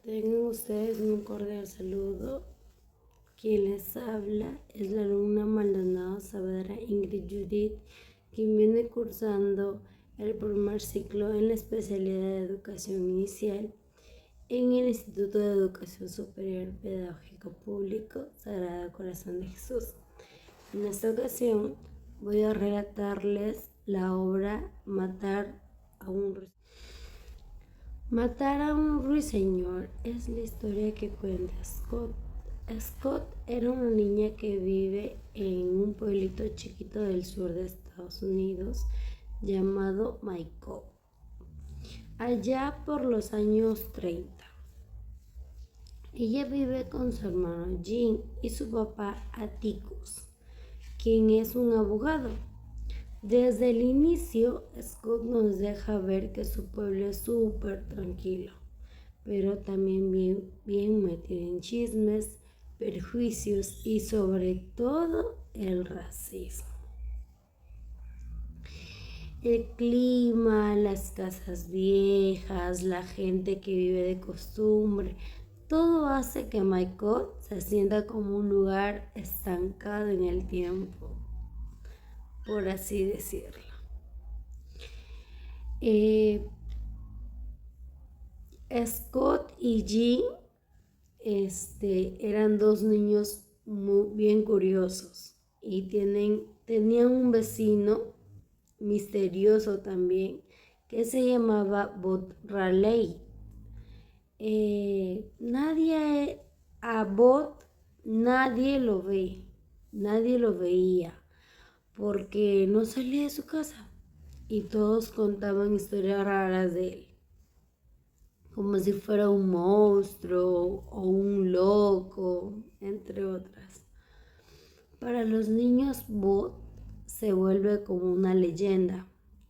Tengan ustedes un cordial saludo. Quien les habla es la alumna Maldonado Saavedra Ingrid Judith, quien viene cursando el primer ciclo en la especialidad de Educación Inicial en el Instituto de Educación Superior Pedagógico Público Sagrado Corazón de Jesús. En esta ocasión voy a relatarles la obra Matar a un ruiseñor es la historia que cuenta Scott. Scott era una niña que vive en un pueblito chiquito del sur de Estados Unidos llamado Mayco, allá por los años 30. Ella vive con su hermano Jim y su papá Atticus, quien es un abogado. Desde el inicio, Scott nos deja ver que su pueblo es súper tranquilo, pero también bien metido en chismes, perjuicios y sobre todo el racismo. El clima, las casas viejas, la gente que vive de costumbre, todo hace que Michael se sienta como un lugar estancado en el tiempo, por así decirlo. Scott y Jean eran dos niños muy bien curiosos y tenían un vecino misterioso también que se llamaba Bot Raleigh. A Bot nadie lo veía porque no salía de su casa y todos contaban historias raras de él, como si fuera un monstruo o un loco, entre otras. Para los niños, Bot se vuelve como una leyenda.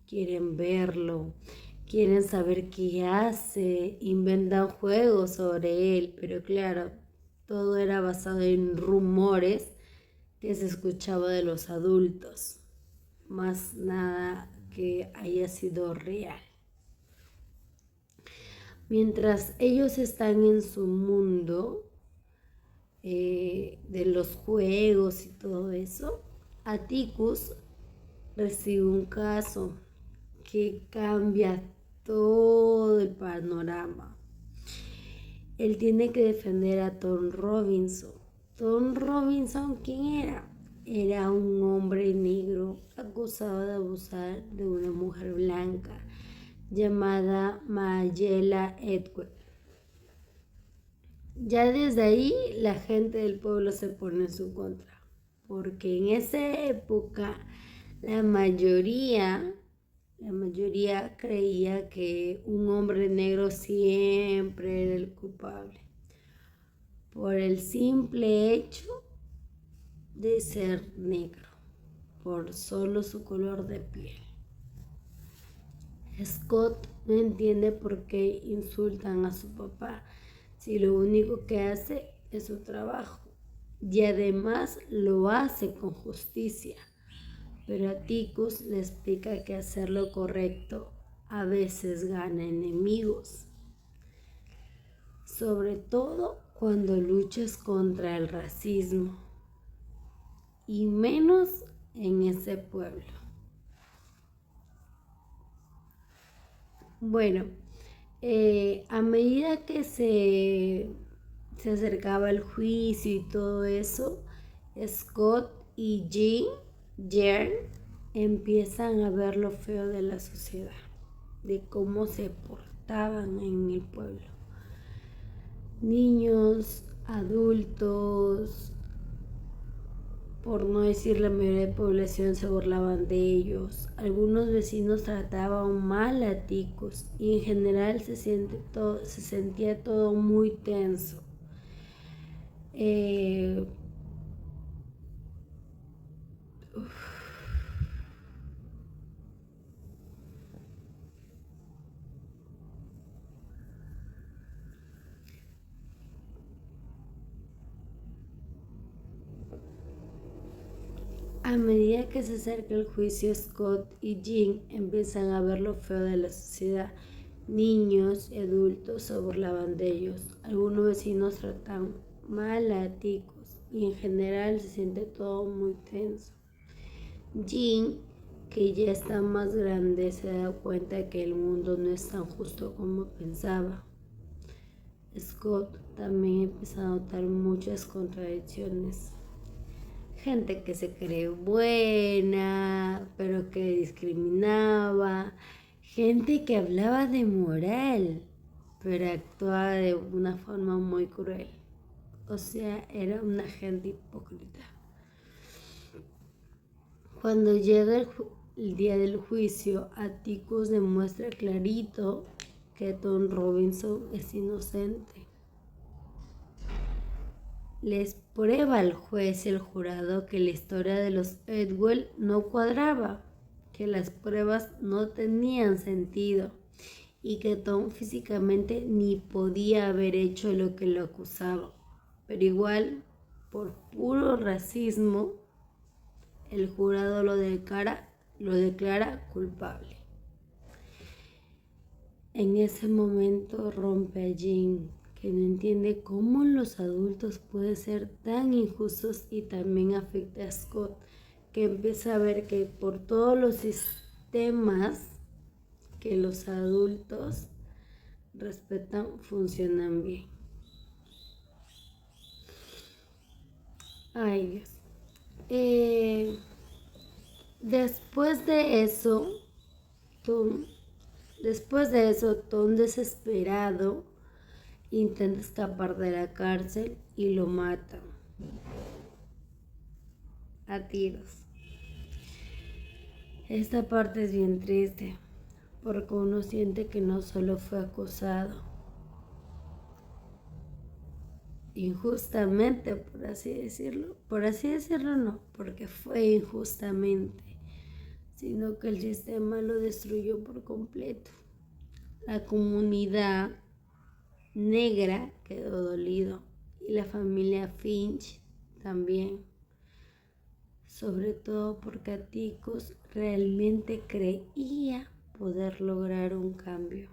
Quieren verlo, quieren saber qué hace, inventan juegos sobre él, pero claro, todo era basado en rumores que se escuchaba de los adultos, más nada que haya sido real. Mientras ellos están en su mundo de los juegos y todo eso, Atticus recibe un caso que cambia todo el panorama. Él tiene que defender a Tom Robinson. Tom Robinson, ¿quién era? Era un hombre negro acusado de abusar de una mujer blanca llamada Mayela Edward. Ya desde ahí la gente del pueblo se pone en su contra, porque en esa época la mayoría creía que un hombre negro siempre era el culpable, por el simple hecho de ser negro, por solo su color de piel. Scott no entiende por qué insultan a su papá si lo único que hace es su trabajo y además lo hace con justicia. Pero Atticus le explica que hacer lo correcto a veces gana enemigos, sobre todo cuando luchas contra el racismo y menos en ese pueblo. Bueno, a medida que se acercaba el juicio y todo eso, Scott y Jern empiezan a ver lo feo de la sociedad, de cómo se portaban en el pueblo. Niños, adultos, por no decir la mayoría de población, se burlaban de ellos. Algunos vecinos trataban mal a Atticus y en general se sentía todo muy tenso. A medida que se acerca el juicio, Scott y Jean empiezan a ver lo feo de la sociedad, Niños y adultos se burlaban de ellos. Algunos vecinos tratan mal a Atticus y en general se siente todo muy tenso. Jean, que ya está más grande, se da cuenta que el mundo no es tan justo como pensaba. Scott también empieza a notar muchas contradicciones. Gente que se cree buena, pero que discriminaba. Gente que hablaba de moral, pero actuaba de una forma muy cruel. O sea, era una gente hipócrita. Cuando llega el día del juicio, Atticus demuestra clarito que Tom Robinson es inocente. Les prueba al juez y el jurado que la historia de los Edwell no cuadraba, que las pruebas no tenían sentido y que Tom físicamente ni podía haber hecho lo que lo acusaba. Pero igual, por puro racismo, el jurado lo declara culpable. En ese momento rompe a Jean, que no entiende cómo los adultos pueden ser tan injustos, y también afecta a Scott, que empieza a ver que por todos los sistemas que los adultos respetan funcionan bien. Ay, Dios. Después de eso, Tom desesperado intenta escapar de la cárcel y lo matan a tiros. Esta parte es bien triste, porque uno siente que no solo fue acusado injustamente, por así decirlo no, porque fue injustamente, sino que el sistema lo destruyó por completo. La comunidad negra quedó dolido y la familia Finch también, sobre todo porque Atticus realmente creía poder lograr un cambio,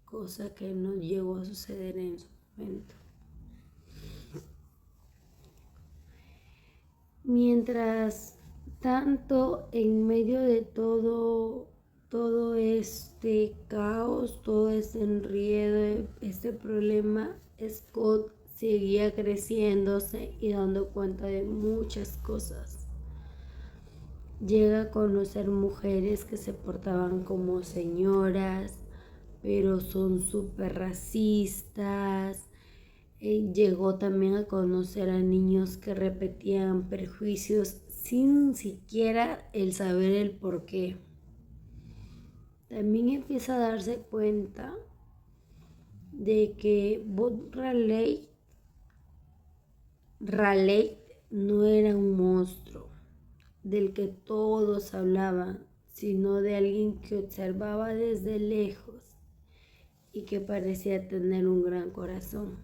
cosa que no llegó a suceder en su momento. Mientras tanto, en medio de todo este caos, todo este enredo, este problema, Scott seguía creciéndose y dando cuenta de muchas cosas. Llega a conocer mujeres que se portaban como señoras, pero son súper racistas. Llegó también a conocer a niños que repetían prejuicios sin siquiera el saber el por qué. También empieza a darse cuenta de que Bud Raleigh no era un monstruo del que todos hablaban, sino de alguien que observaba desde lejos y que parecía tener un gran corazón.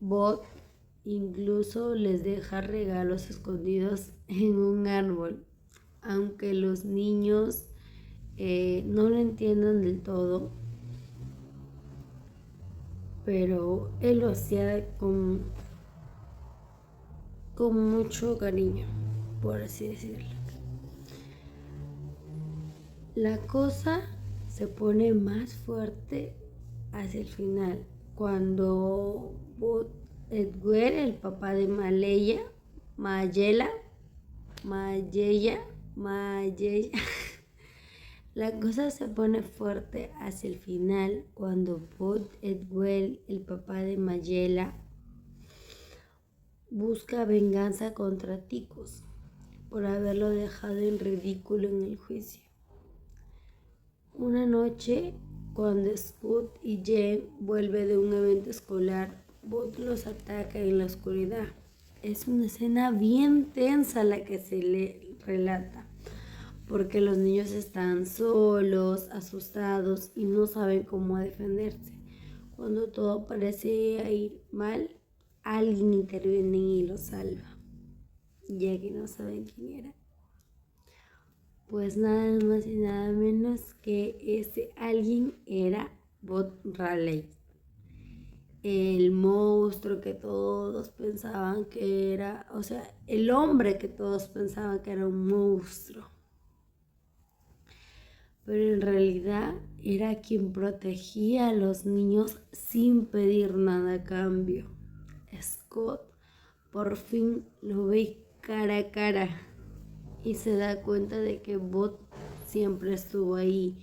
Bud incluso les deja regalos escondidos en un árbol, aunque los niños no lo entiendan del todo, pero él lo hacía con mucho cariño, por así decirlo. La cosa se pone más fuerte hacia el final, cuando Bud Edward, el papá de Mayella, la cosa se pone fuerte hacia el final cuando Bud Edward, el papá de Mayella, busca venganza contra Atticus por haberlo dejado en ridículo en el juicio. Una noche, cuando Scott y Jen vuelven de un evento escolar, Bud los ataca en la oscuridad. Es una escena bien tensa la que se le relata, porque los niños están solos, asustados y no saben cómo defenderse. Cuando todo parece ir mal, alguien interviene y los salva, ya que no saben quién era. Pues nada más y nada menos que ese alguien era Bot Raleigh, el monstruo que todos pensaban que era, o sea, el hombre que todos pensaban que era un monstruo. Pero en realidad era quien protegía a los niños sin pedir nada a cambio. Scott por fin lo ve cara a cara y se da cuenta de que Bot siempre estuvo ahí,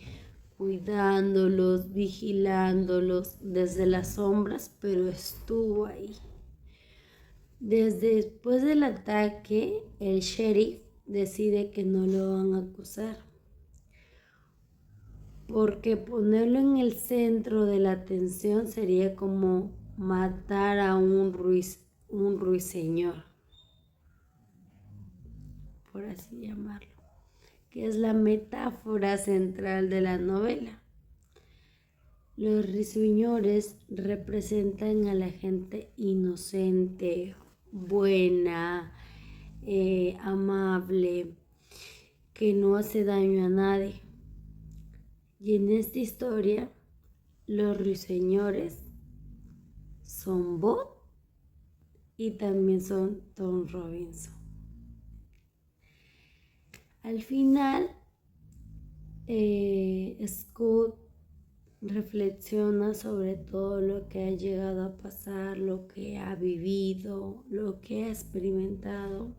cuidándolos, vigilándolos desde las sombras, pero estuvo ahí. Después del ataque, el sheriff decide que no lo van a acusar, porque ponerlo en el centro de la atención sería como matar a un ruiseñor, por así llamarlo, que es la metáfora central de la novela. Los ruiseñores representan a la gente inocente, buena, amable, que no hace daño a nadie. Y en esta historia, los ruiseñores son Bot y también son Tom Robinson. Al final, Scott reflexiona sobre todo lo que ha llegado a pasar, lo que ha vivido, lo que ha experimentado.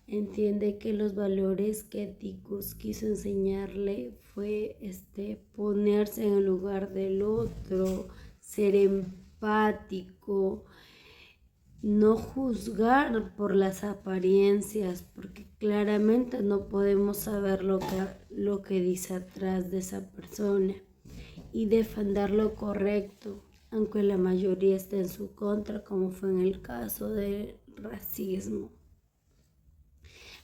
Entiende que los valores que Atticus quiso enseñarle fue ponerse en el lugar del otro, ser empático, no juzgar por las apariencias, porque claramente no podemos saber lo que dice atrás de esa persona, y defender lo correcto, aunque la mayoría esté en su contra, como fue en el caso del racismo.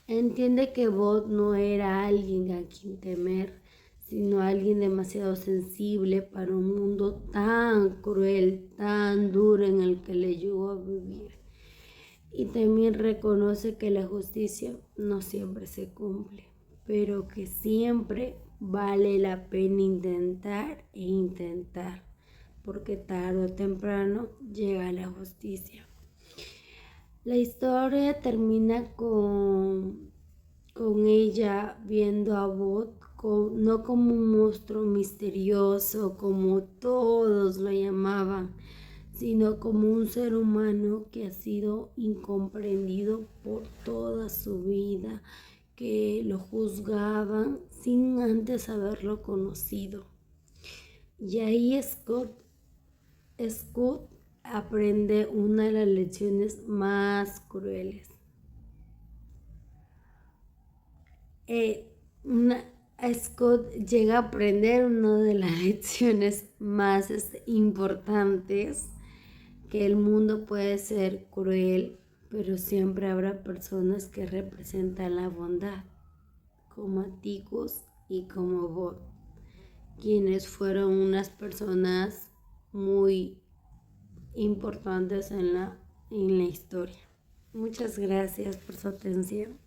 Entiende que Bot no era alguien a quien temer, sino alguien demasiado sensible para un mundo tan cruel, tan duro en el que le llegó a vivir. Y también reconoce que la justicia no siempre se cumple, pero que siempre vale la pena intentar, porque tarde o temprano llega la justicia. La historia termina con ella viendo a Bot no como un monstruo misterioso como todos lo llamaban, sino como un ser humano que ha sido incomprendido por toda su vida, que lo juzgaban sin antes haberlo conocido. Y ahí Scott aprende una de las lecciones más crueles. Scott llega a aprender una de las lecciones más importantes, que el mundo puede ser cruel, pero siempre habrá personas que representan la bondad, como Atticus y como Bot, quienes fueron unas personas muy importantes en la historia. Muchas gracias por su atención.